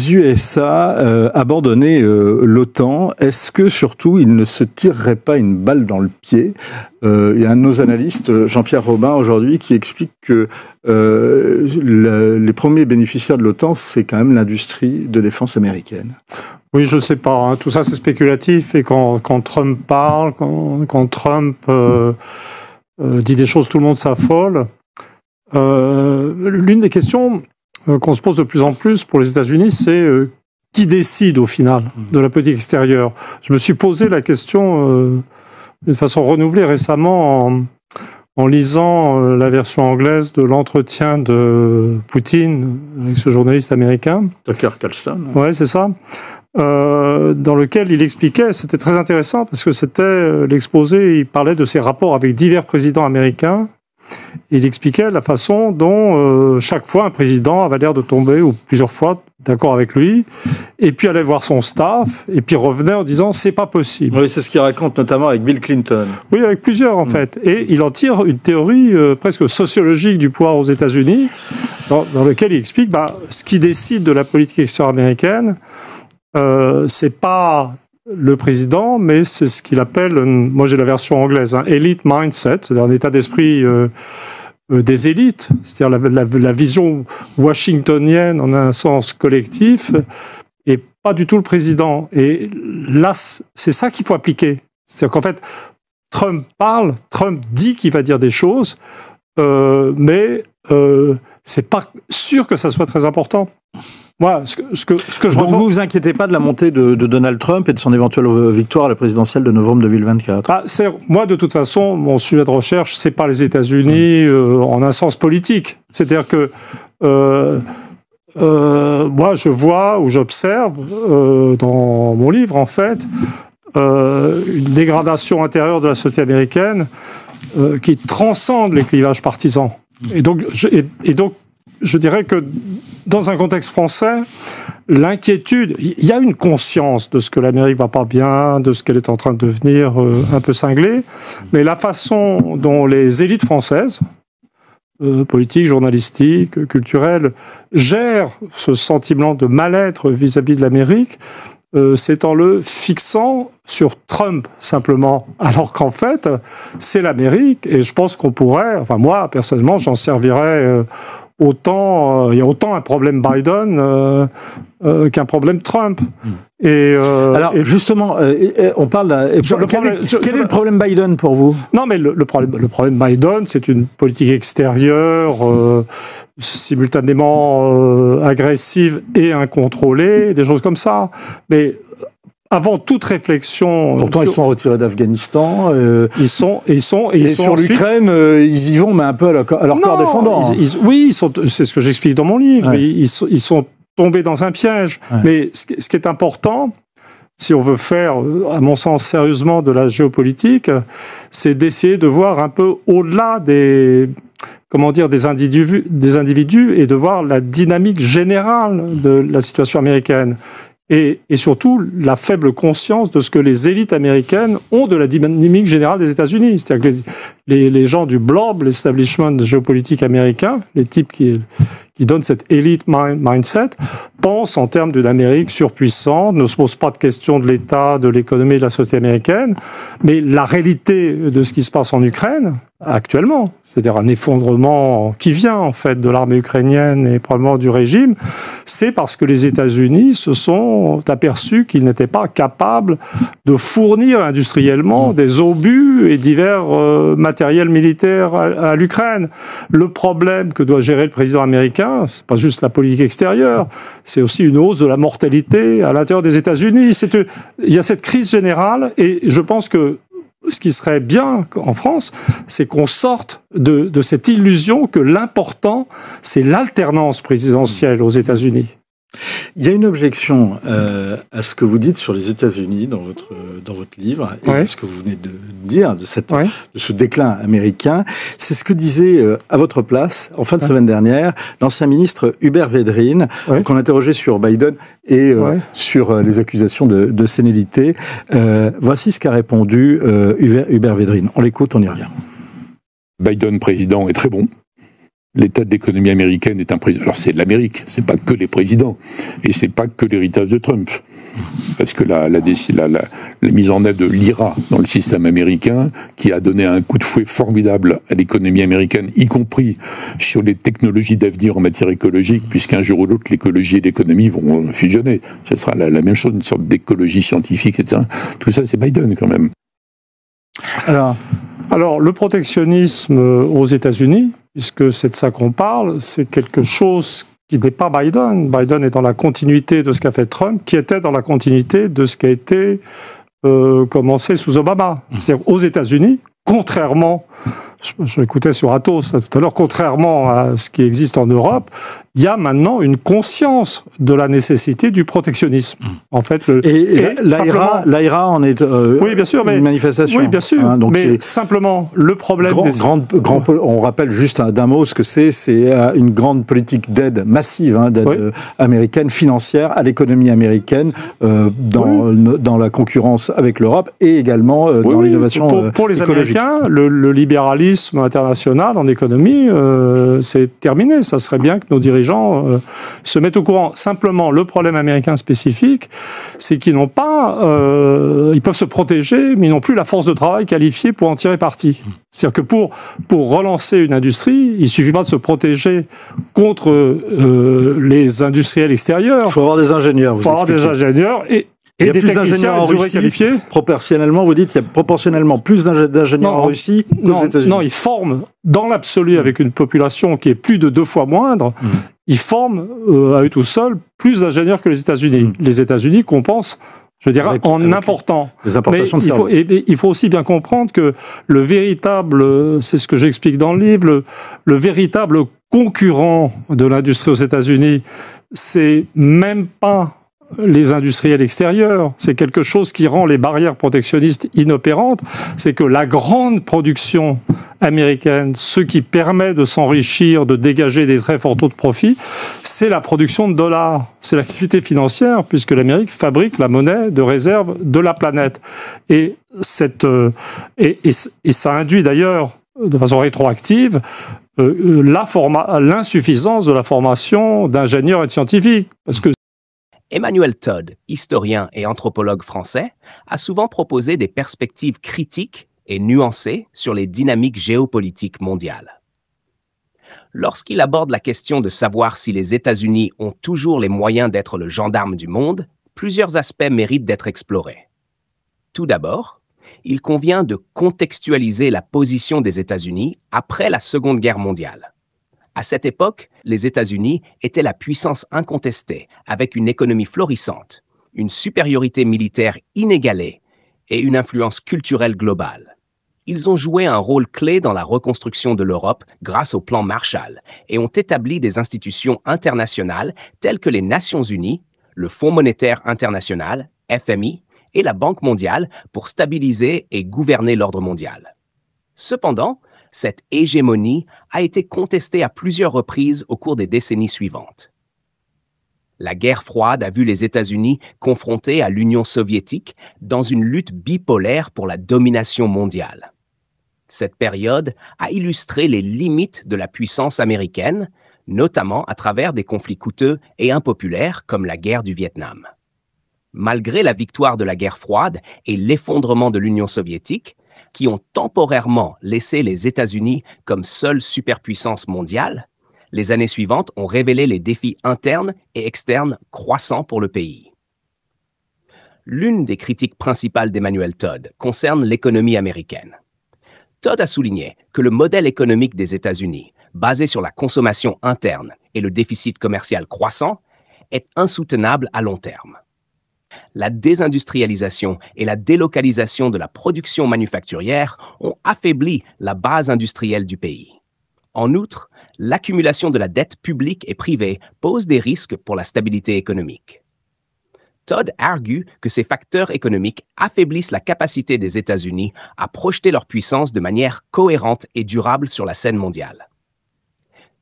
les USA abandonnaient l'OTAN, est-ce que surtout ils ne se tireraient pas une balle dans le pied? Il y a un de nos analystes, Jean-Pierre Robin, aujourd'hui, qui explique que les premiers bénéficiaires de l'OTAN, c'est quand même l'industrie de défense américaine. Oui, je ne sais pas. Hein. Tout ça, c'est spéculatif. Et quand Trump parle, quand Trump dit des choses, tout le monde s'affole. L'une des questions qu'on se pose de plus en plus pour les États-Unis, c'est qui décide au final de la politique extérieure. Je me suis posé la question d'une façon renouvelée récemment en lisant la version anglaise de l'entretien de Poutine avec ce journaliste américain. Tucker Carlson. Ouais, c'est ça. Dans lequel il expliquait, c'était très intéressant parce que c'était l'exposé, il parlait de ses rapports avec divers présidents américains. Il expliquait la façon dont chaque fois un président avait l'air de tomber, ou plusieurs fois, d'accord avec lui, et puis allait voir son staff, et puis revenait en disant « c'est pas possible ». Oui, c'est ce qu'il raconte notamment avec Bill Clinton. Oui, avec plusieurs en fait. Et il en tire une théorie presque sociologique du pouvoir aux États-Unis, dans lequel il explique ce qui décide de la politique extérieure américaine, c'est pas le président, mais c'est ce qu'il appelle, moi j'ai la version anglaise, elite mindset, c'est-à-dire un état d'esprit des élites, c'est-à-dire la vision washingtonienne en un sens collectif, et pas du tout le président. Et là, c'est ça qu'il faut appliquer. C'est-à-dire qu'en fait, Trump parle, Trump dit qu'il va dire des choses, mais c'est pas sûr que ça soit très important. Moi, ce que je Donc vous vous inquiétez pas de la montée de Donald Trump et de son éventuelle victoire à la présidentielle de novembre 2024? Moi, de toute façon, mon sujet de recherche, c'est pas les États-Unis en un sens politique. C'est-à-dire que moi, je vois ou j'observe dans mon livre, en fait, une dégradation intérieure de la société américaine qui transcende les clivages partisans. Et donc, je dirais que dans un contexte français, l'inquiétude, il y a une conscience de ce que l'Amérique va pas bien, de ce qu'elle est en train de devenir un peu cinglée, mais la façon dont les élites françaises, politiques, journalistiques, culturelles, gèrent ce sentiment de mal-être vis-à-vis de l'Amérique, c'est en le fixant sur Trump simplement, alors qu'en fait, c'est l'Amérique, et je pense qu'on pourrait, enfin moi, personnellement, j'en servirais autant, il y a autant un problème Biden qu'un problème Trump. Alors, justement, on parle quel est le problème Biden pour vous? Non, mais le problème Biden, c'est une politique extérieure simultanément agressive et incontrôlée, des choses comme ça. Mais avant toute réflection... Pourtant, ils sont retirés d'Afghanistan. Ils sont sur l'Ukraine, ils y vont, mais un peu à leur corps défendant. C'est ce que j'explique dans mon livre. Ouais. Ils sont tombés dans un piège. Ouais. Mais ce qui est important, si on veut faire, à mon sens, sérieusement de la géopolitique, c'est d'essayer de voir un peu au-delà des individus et de voir la dynamique générale de la situation américaine. Et surtout, la faible conscience de ce que les élites américaines ont de la dynamique générale des États-Unis. C'est-à-dire que les gens du blob, l'establishment géopolitique américain, les types qui donnent cette elite mindset, pensent en termes d'une Amérique surpuissante, ne se posent pas de questions de l'État, de l'économie et de la société américaine. Mais la réalité de ce qui se passe en Ukraine, actuellement, c'est-à-dire un effondrement qui vient en fait de l'armée ukrainienne et probablement du régime, c'est parce que les États-Unis se sont aperçus qu'ils n'étaient pas capables de fournir industriellement des obus et divers matériels militaires à l'Ukraine. Le problème que doit gérer le président américain, c'est pas juste la politique extérieure, c'est aussi une hausse de la mortalité à l'intérieur des États-Unis. Il y a cette crise générale et je pense que ce qui serait bien en France, c'est qu'on sorte de cette illusion que l'important, c'est l'alternance présidentielle aux États-Unis. Il y a une objection à ce que vous dites sur les États-Unis dans votre livre et ce que vous venez de dire de ce déclin américain. C'est ce que disait à votre place, en fin de semaine dernière, l'ancien ministre Hubert Védrine, qu'on interrogeait sur Biden et sur les accusations de sénilité. Voici ce qu'a répondu Hubert Védrine. On l'écoute, on y revient. Biden président est très bon. l'état de l'économie américaine est un président. Alors c'est l'Amérique, c'est pas que les présidents, et c'est pas que l'héritage de Trump. Parce que la mise en œuvre de l'IRA dans le système américain, qui a donné un coup de fouet formidable à l'économie américaine, y compris sur les technologies d'avenir en matière écologique, puisqu'un jour ou l'autre, l'écologie et l'économie vont fusionner. Ce sera la même chose, une sorte d'écologie scientifique, etc. Tout ça, c'est Biden, quand même. Alors, le protectionnisme aux États-Unis, puisque c'est de ça qu'on parle, c'est quelque chose qui n'est pas Biden. Biden est dans la continuité de ce qu'a fait Trump, qui était dans la continuité de ce qui a été commencé sous Obama. C'est-à-dire aux États-Unis, contrairement, je l'écoutais sur Athos tout à l'heure, contrairement à ce qui existe en Europe, il y a maintenant une conscience de la nécessité du protectionnisme. En fait, l'AIRA en est oui, bien sûr, une manifestation. Oui, bien sûr. Hein, donc mais simplement, le problème... on rappelle juste d'un mot ce que c'est une grande politique d'aide massive, d'aide américaine, financière, à l'économie américaine, dans la concurrence avec l'Europe et également dans l'innovation pour les écologique. Américains, le libéralisme international en économie, c'est terminé. Ça serait bien que nos dirigeants se mettent au courant. Simplement, le problème américain spécifique, c'est qu'ils n'ont pas... ils peuvent se protéger, mais ils n'ont plus la force de travail qualifiée pour en tirer parti. C'est-à-dire que pour relancer une industrie, il ne suffit pas de se protéger contre les industriels extérieurs. Il faut avoir des ingénieurs. Il faut avoir des ingénieurs et des techniciens en Russie qualifiés. Proportionnellement, vous dites qu'il y a proportionnellement plus d'ingénieurs en Russie qu'aux États-Unis. Non, ils forment, dans l'absolu, avec une population qui est plus de 2 fois moindre, ils forment à eux tout seuls plus d'ingénieurs que les États-Unis. Les États-Unis compensent, je dirais, en important. Les importations de cerveau. Il faut aussi bien comprendre que le véritable, c'est ce que j'explique dans le livre, le véritable concurrent de l'industrie aux États-Unis, c'est même pas les industriels extérieurs, c'est quelque chose qui rend les barrières protectionnistes inopérantes, c'est que la grande production américaine, ce qui permet de s'enrichir, de dégager des très forts taux de profit, c'est la production de dollars, c'est l'activité financière, puisque l'Amérique fabrique la monnaie de réserve de la planète. Et ça induit d'ailleurs, de façon rétroactive, l'insuffisance de la formation d'ingénieurs et de scientifiques, parce que Emmanuel Todd, historien et anthropologue français, a souvent proposé des perspectives critiques et nuancées sur les dynamiques géopolitiques mondiales. Lorsqu'il aborde la question de savoir si les États-Unis ont toujours les moyens d'être le gendarme du monde, plusieurs aspects méritent d'être explorés. Tout d'abord, il convient de contextualiser la position des États-Unis après la Seconde Guerre mondiale. À cette époque, les États-Unis étaient la puissance incontestée, avec une économie florissante, une supériorité militaire inégalée et une influence culturelle globale. Ils ont joué un rôle clé dans la reconstruction de l'Europe grâce au plan Marshall et ont établi des institutions internationales telles que les Nations Unies, le Fonds monétaire international, FMI, et la Banque mondiale pour stabiliser et gouverner l'ordre mondial. Cependant, cette hégémonie a été contestée à plusieurs reprises au cours des décennies suivantes. La guerre froide a vu les États-Unis confrontés à l'Union soviétique dans une lutte bipolaire pour la domination mondiale. Cette période a illustré les limites de la puissance américaine, notamment à travers des conflits coûteux et impopulaires comme la guerre du Vietnam. Malgré la victoire de la guerre froide et l'effondrement de l'Union soviétique, qui ont temporairement laissé les États-Unis comme seule superpuissance mondiale, les années suivantes ont révélé les défis internes et externes croissants pour le pays. L'une des critiques principales d'Emmanuel Todd concerne l'économie américaine. Todd a souligné que le modèle économique des États-Unis, basé sur la consommation interne et le déficit commercial croissant, est insoutenable à long terme. La désindustrialisation et la délocalisation de la production manufacturière ont affaibli la base industrielle du pays. En outre, l'accumulation de la dette publique et privée pose des risques pour la stabilité économique. Todd argue que ces facteurs économiques affaiblissent la capacité des États-Unis à projeter leur puissance de manière cohérente et durable sur la scène mondiale.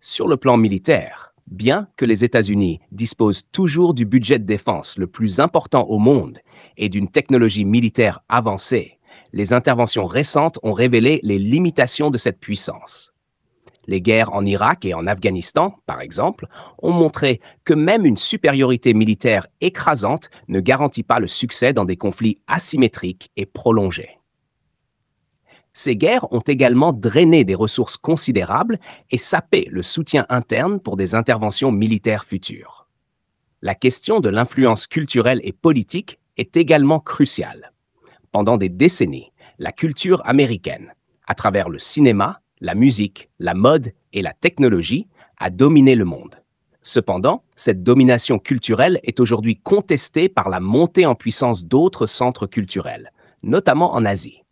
Sur le plan militaire, bien que les États-Unis disposent toujours du budget de défense le plus important au monde et d'une technologie militaire avancée, les interventions récentes ont révélé les limitations de cette puissance. Les guerres en Irak et en Afghanistan, par exemple, ont montré que même une supériorité militaire écrasante ne garantit pas le succès dans des conflits asymétriques et prolongés. Ces guerres ont également drainé des ressources considérables et sapé le soutien interne pour des interventions militaires futures. La question de l'influence culturelle et politique est également cruciale. Pendant des décennies, la culture américaine, à travers le cinéma, la musique, la mode et la technologie, a dominé le monde. Cependant, cette domination culturelle est aujourd'hui contestée par la montée en puissance d'autres centres culturels, notamment en Asie.